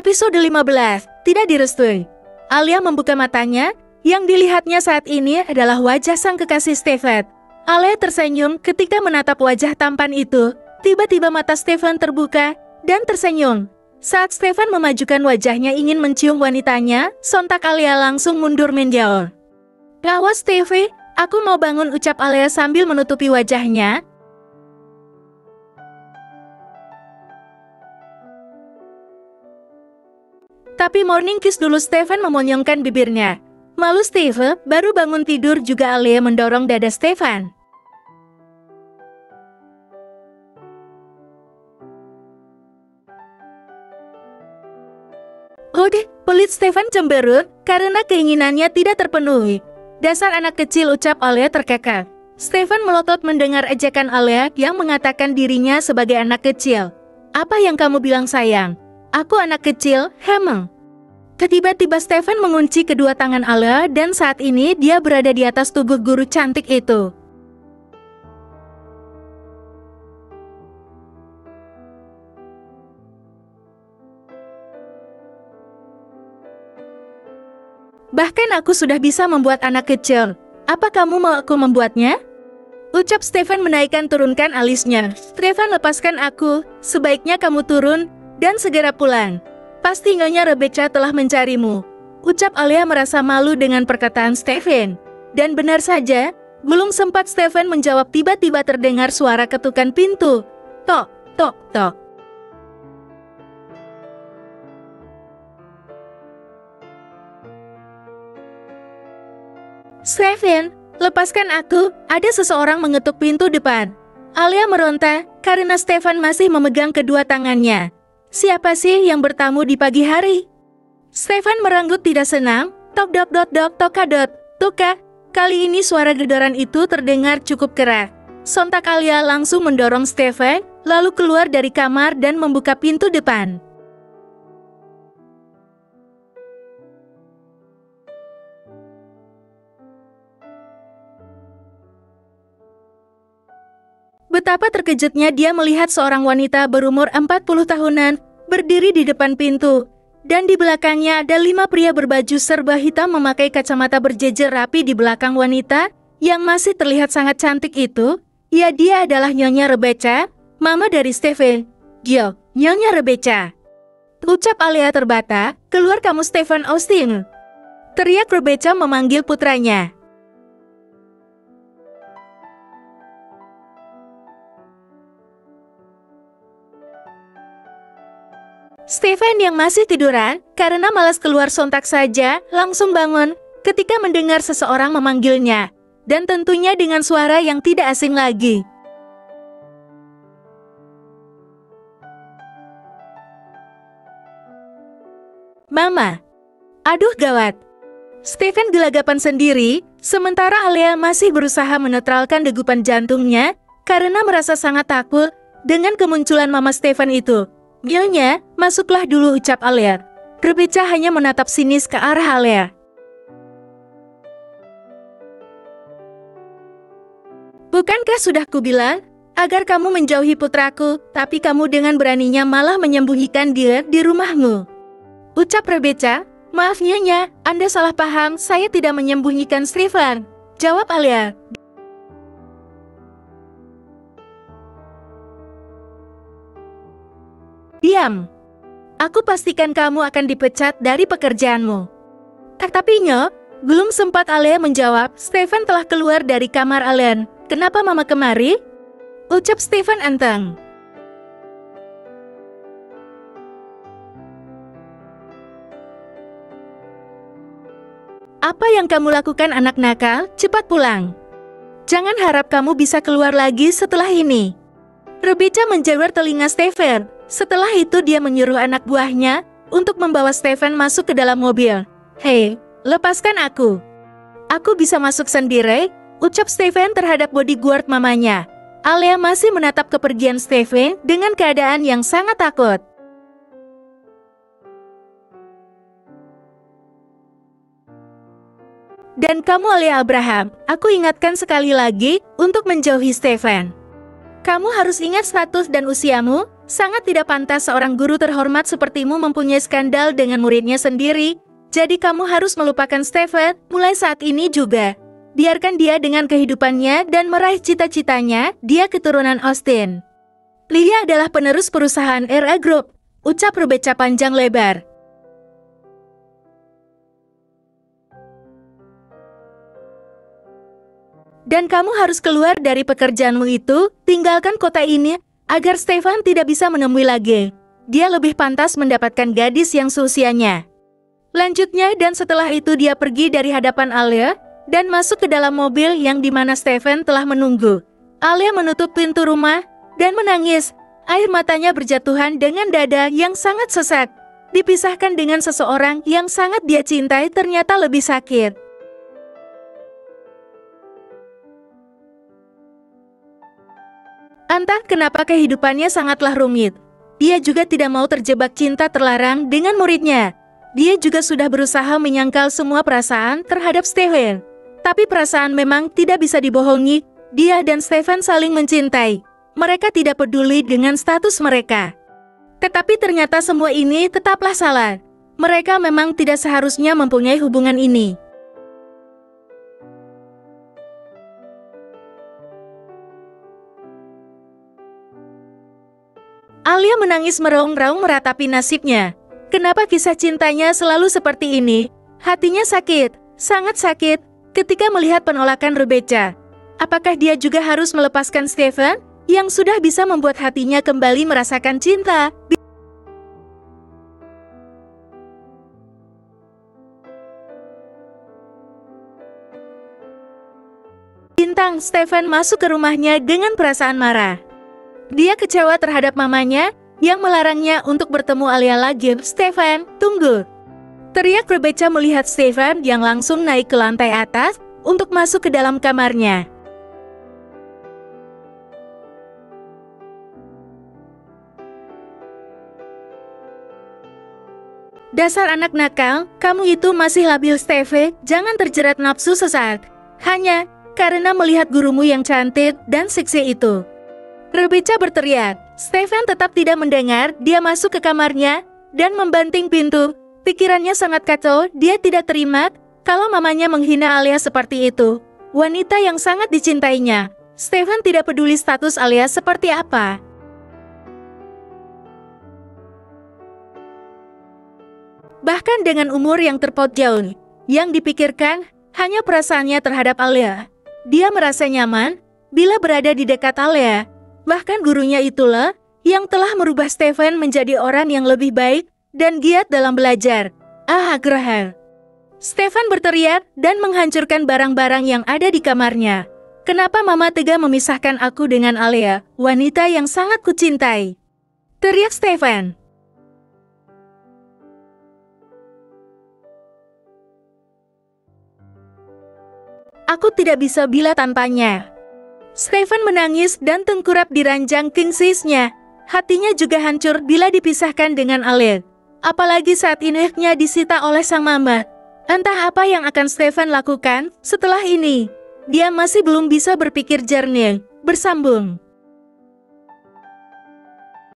Episode 15, tidak direstui. Alia membuka matanya, yang dilihatnya saat ini adalah wajah sang kekasih Stefan. Alia tersenyum ketika menatap wajah tampan itu. Tiba-tiba mata Stefan terbuka dan tersenyum. Saat Stefan memajukan wajahnya ingin mencium wanitanya, sontak Alia langsung mundur menjauh. "Gawas Stefan, aku mau bangun," ucap Alia sambil menutupi wajahnya. Tapi morning kiss dulu, Stefan memonyongkan bibirnya. Malu Stefan, baru bangun tidur juga. Alia mendorong dada Stefan. "Udah," pelit Stefan cemberut karena keinginannya tidak terpenuhi. "Dasar anak kecil," ucap Alia terkekeh. Stefan melotot mendengar ejekan Alia yang mengatakan dirinya sebagai anak kecil. "Apa yang kamu bilang sayang? Aku anak kecil, hemeng." Tiba-tiba Stefan mengunci kedua tangan Alia dan saat ini dia berada di atas tubuh guru cantik itu. "Bahkan aku sudah bisa membuat anak kecil. Apa kamu mau aku membuatnya?" ucap Stefan menaikkan turunkan alisnya. "Stefan, lepaskan aku. Sebaiknya kamu turun dan segera pulang. Pasti Nyonya Rebecca telah mencarimu," ucap Alia merasa malu dengan perkataan Stefan. Dan benar saja, belum sempat Stefan menjawab tiba-tiba terdengar suara ketukan pintu. Tok, tok, tok. "Stefan, lepaskan aku, ada seseorang mengetuk pintu depan." Alia meronta karena Stefan masih memegang kedua tangannya. "Siapa sih yang bertamu di pagi hari?" Stefan meranggut tidak senang. "Tok dok dok dok tokadot, tuka." Kali ini suara gedoran itu terdengar cukup keras. Sontak Alia langsung mendorong Stefan, lalu keluar dari kamar dan membuka pintu depan. Betapa terkejutnya dia melihat seorang wanita berumur 40 tahunan berdiri di depan pintu. Dan di belakangnya ada 5 pria berbaju serba hitam memakai kacamata berjejer rapi di belakang wanita yang masih terlihat sangat cantik itu. Ya, dia adalah Nyonya Rebecca, mama dari Stefan. "Gyo, Nyonya Rebecca," ucap Alia terbata, "keluar kamu Stefan Austin," teriak Rebecca memanggil putranya. Stefan yang masih tiduran, karena malas keluar sontak saja, langsung bangun ketika mendengar seseorang memanggilnya. Dan tentunya dengan suara yang tidak asing lagi. "Mama." Aduh gawat. Stefan gelagapan sendiri, sementara Alia masih berusaha menetralkan degupan jantungnya karena merasa sangat takut dengan kemunculan mama Stefan itu. "Nyonya, masuklah dulu," ucap Alia. Rebecca hanya menatap sinis ke arah Alia. "Bukankah sudah kubilang agar kamu menjauhi putraku, tapi kamu dengan beraninya malah menyembunyikan dia di rumahmu," ucap Rebecca. "Maaf Nyonya, Anda salah paham, saya tidak menyembunyikan Stefan," jawab Alia. "Diam. Aku pastikan kamu akan dipecat dari pekerjaanmu." Tapi Nyo, belum sempat Alia menjawab, Stefan telah keluar dari kamar Alia. "Kenapa mama kemari?" ucap Stefan anteng. "Apa yang kamu lakukan anak nakal? Cepat pulang. Jangan harap kamu bisa keluar lagi setelah ini." Rebecca menjewer telinga Stefan. Setelah itu dia menyuruh anak buahnya untuk membawa Stefan masuk ke dalam mobil. "Hei, lepaskan aku. Aku bisa masuk sendiri," ucap Stefan terhadap bodyguard mamanya. Alia masih menatap kepergian Stefan dengan keadaan yang sangat takut. "Dan kamu Alia Abraham, aku ingatkan sekali lagi untuk menjauhi Stefan. Kamu harus ingat status dan usiamu. Sangat tidak pantas seorang guru terhormat sepertimu mempunyai skandal dengan muridnya sendiri. Jadi kamu harus melupakan Stephen mulai saat ini juga. Biarkan dia dengan kehidupannya dan meraih cita-citanya, dia keturunan Austin. Lia adalah penerus perusahaan RA Group, ucap Rebecca panjang lebar. Dan kamu harus keluar dari pekerjaanmu itu, tinggalkan kota ini, agar Stephen tidak bisa menemui lagi. Dia lebih pantas mendapatkan gadis yang seusianya. Lanjutnya dan setelah itu dia pergi dari hadapan Alia, dan masuk ke dalam mobil yang dimana Stephen telah menunggu. Alia menutup pintu rumah, dan menangis. Air matanya berjatuhan dengan dada yang sangat sesak. Dipisahkan dengan seseorang yang sangat dia cintai ternyata lebih sakit. Entah kenapa kehidupannya sangatlah rumit. Dia juga tidak mau terjebak cinta terlarang dengan muridnya. Dia juga sudah berusaha menyangkal semua perasaan terhadap Stephen. Tapi perasaan memang tidak bisa dibohongi. Dia dan Stephen saling mencintai. Mereka tidak peduli dengan status mereka. Tetapi ternyata semua ini tetaplah salah. Mereka memang tidak seharusnya mempunyai hubungan ini. Alia menangis meraung-raung meratapi nasibnya. Kenapa kisah cintanya selalu seperti ini? Hatinya sakit, sangat sakit, ketika melihat penolakan Rebecca. Apakah dia juga harus melepaskan Stephen, yang sudah bisa membuat hatinya kembali merasakan cinta? Bintang Stephen masuk ke rumahnya dengan perasaan marah. Dia kecewa terhadap mamanya yang melarangnya untuk bertemu Alia lagi. Stephen, tunggu! Teriak Rebecca melihat Stephen yang langsung naik ke lantai atas untuk masuk ke dalam kamarnya. Dasar anak nakal, kamu itu masih labil Stephen, jangan terjerat nafsu sesaat. Hanya karena melihat gurumu yang cantik dan seksi itu. Rebecca berteriak. Stephen tetap tidak mendengar, dia masuk ke kamarnya dan membanting pintu. Pikirannya sangat kacau, dia tidak terima kalau mamanya menghina Alia seperti itu. Wanita yang sangat dicintainya. Stephen tidak peduli status Alia seperti apa. Bahkan dengan umur yang terpaut jauh, yang dipikirkan hanya perasaannya terhadap Alia. Dia merasa nyaman bila berada di dekat Alia. Bahkan gurunya itulah yang telah merubah Stephen menjadi orang yang lebih baik dan giat dalam belajar. Ah, Graham! Stephen berteriak dan menghancurkan barang-barang yang ada di kamarnya. Kenapa mama tega memisahkan aku dengan Alia, wanita yang sangat kucintai? Teriak Stephen. Aku tidak bisa bila tanpanya. Stephen menangis dan tengkurap di ranjang king size-nya. Hatinya juga hancur bila dipisahkan dengan Alia. Apalagi saat inehnya disita oleh sang mama. Entah apa yang akan Stephen lakukan setelah ini. Dia masih belum bisa berpikir jernih. Bersambung.